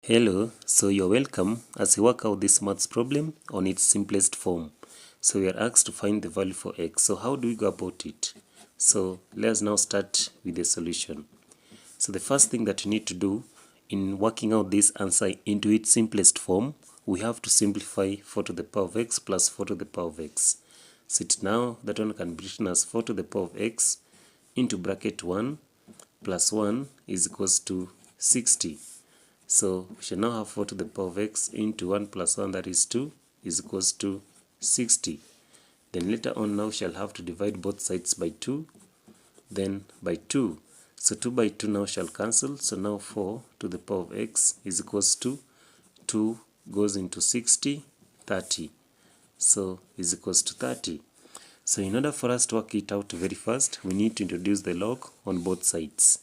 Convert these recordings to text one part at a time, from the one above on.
Hello, so you're welcome as we work out this maths problem on its simplest form. So we are asked to find the value for x. So how do we go about it? So let's now start with the solution. So the first thing that you need to do in working out this answer into its simplest form, we have to simplify 4 to the power of x plus 4 to the power of x. So it now that one can be written as 4 to the power of x into bracket 1 plus 1 is equals to 60. So we shall now have 4 to the power of x into 1 plus 1, that is 2, is equals to 60. Then later on now shall have to divide both sides by 2, then by 2. So 2 by 2 now shall cancel. So now 4 to the power of x is equals to 2 goes into 60, 30. So is equals to 30. So in order for us to work it out very fast, we need to introduce the log on both sides.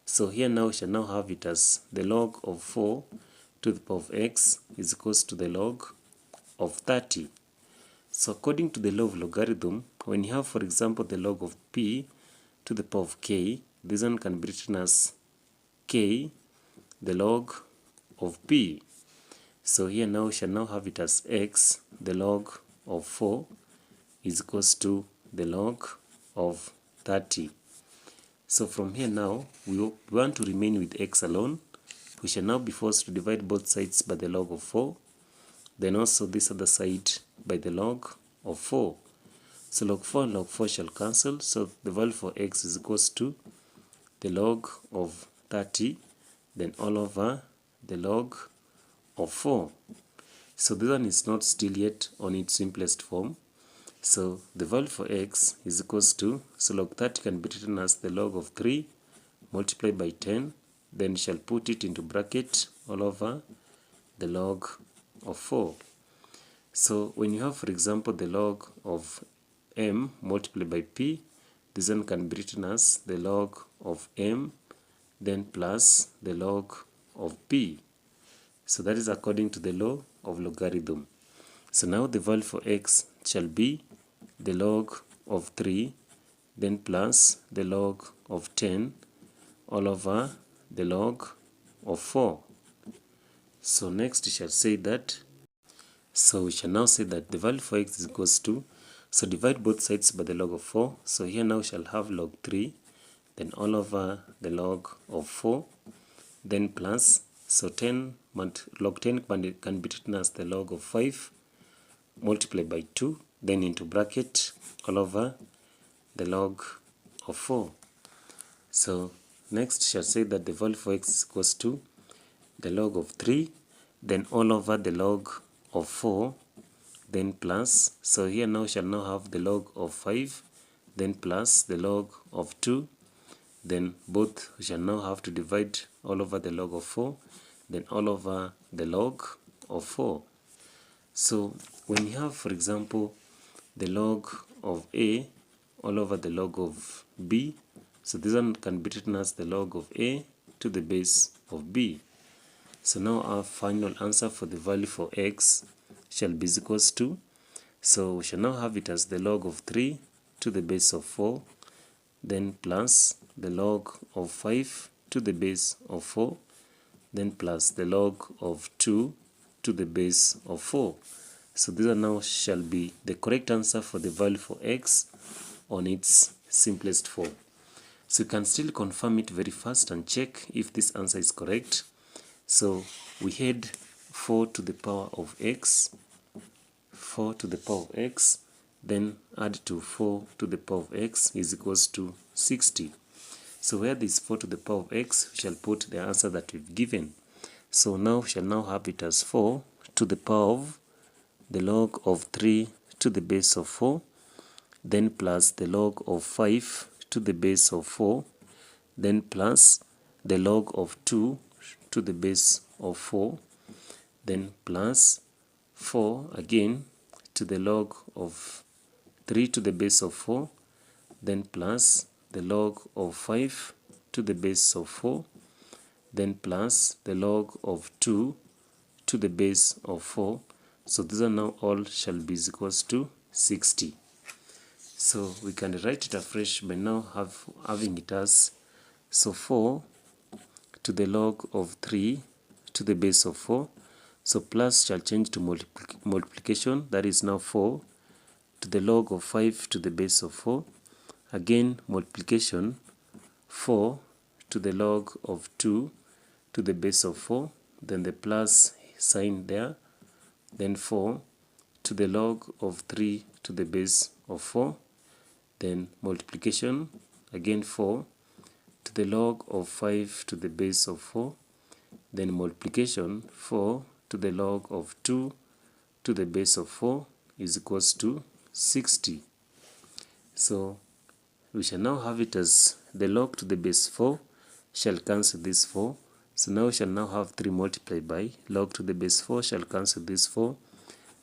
So here now we shall now have it as the log of 4 to the power of x is equals to the log of 30. So according to the law of logarithm, when you have, for example, the log of p to the power of k, this one can be written as k, the log of p. So here now we shall now have it as x, the log of 4 is equals to the log of 30. So from here now, we want to remain with x alone. We shall now be forced to divide both sides by the log of 4. Then also this other side by the log of 4. So log 4 and log 4 shall cancel. So the value for x is equals to the log of 30. Then all over the log of 4. So this one is not still yet on its simplest form. So the value for x is equals to, so log 30 can be written as the log of 3 multiplied by 10, then shall put it into bracket all over the log of 4. So when you have, for example, the log of m multiplied by p, this one can be written as the log of m, then plus the log of p. So that is according to the law of logarithm. So now the value for x shall be the log of 3, then plus the log of 10 all over the log of 4. So next we shall say that, so we shall now say that the value for x is equals to, so divide both sides by the log of 4. So here now we shall have log 3, then all over the log of 4, then plus, so log 10 can be written as the log of 5 multiplied by 2, then into bracket all over the log of 4. So next shall say that the value for x is equals to the log of 3, then all over the log of 4, then plus, so here now shall now have the log of 5, then plus the log of 2, then both we shall now have to divide all over the log of 4, then all over the log of 4. So when you have, for example, the log of a all over the log of b, so this one can be written as the log of a to the base of b. So now our final answer for the value for x shall be equals to, so we shall now have it as the log of 3 to the base of 4, then plus the log of 5 to the base of 4, then plus the log of 2 to the base of 4. So this one now shall be the correct answer for the value for x on its simplest form. So you can still confirm it very fast and check if this answer is correct. So we had 4 to the power of x, 4 to the power of x, then add to 4 to the power of x is equals to 60. So where this 4 to the power of x, we shall put the answer that we've given. So now we shall now have it as 4 to the power of the log of 3 to the base of 4, then plus the log of 5 to the base of 4, then plus the log of 2 to the base of 4, then plus 4 again to the log of 3 to the base of 4, then plus the log of 5 to the base of 4, then plus the log of 2 to the base of 4. So these are now all shall be equals to 60. So we can write it afresh by now having it as, so 4 to the log of 3 to the base of 4. So plus shall change to multiplication, that is now 4 to the log of 5 to the base of 4. Again multiplication, 4 to the log of 2 to the base of 4, then the plus sign there, then 4 to the log of 3 to the base of 4, then multiplication, again 4 to the log of 5 to the base of 4, then multiplication, 4 to the log of 2 to the base of 4 is equals to 60. So we shall now have it as the log to the base 4 shall cancel this 4. So now we shall now have 3 multiplied by log to the base 4 shall cancel this 4,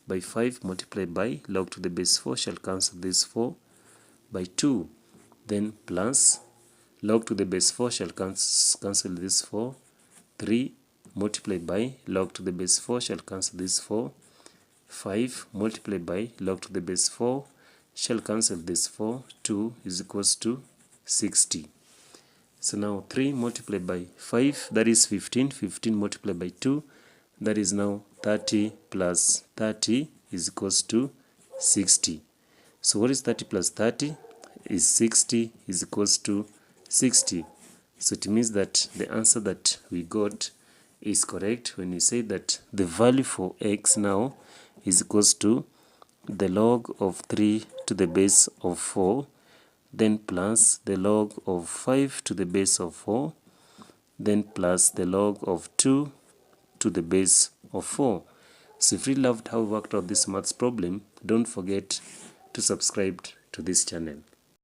by 5 multiplied by log to the base 4 shall cancel this 4, by 2, then plus log to the base 4 shall cancel this 4, 3 multiplied by log to the base 4 shall cancel this 4, 5 multiplied by log to the base 4 shall cancel this 4, 2 is equals to 60. So now 3 multiplied by 5, that is 15, 15 multiplied by 2, that is now 30 plus 30 is equals to 60. So what is 30 plus 30? Is 60 is equals to 60. So it means that the answer that we got is correct when we say that the value for x now is equals to the log of 3 to the base of 4, then plus the log of 5 to the base of 4, then plus the log of 2 to the base of 4. So if you loved how we worked out this maths problem, don't forget to subscribe to this channel.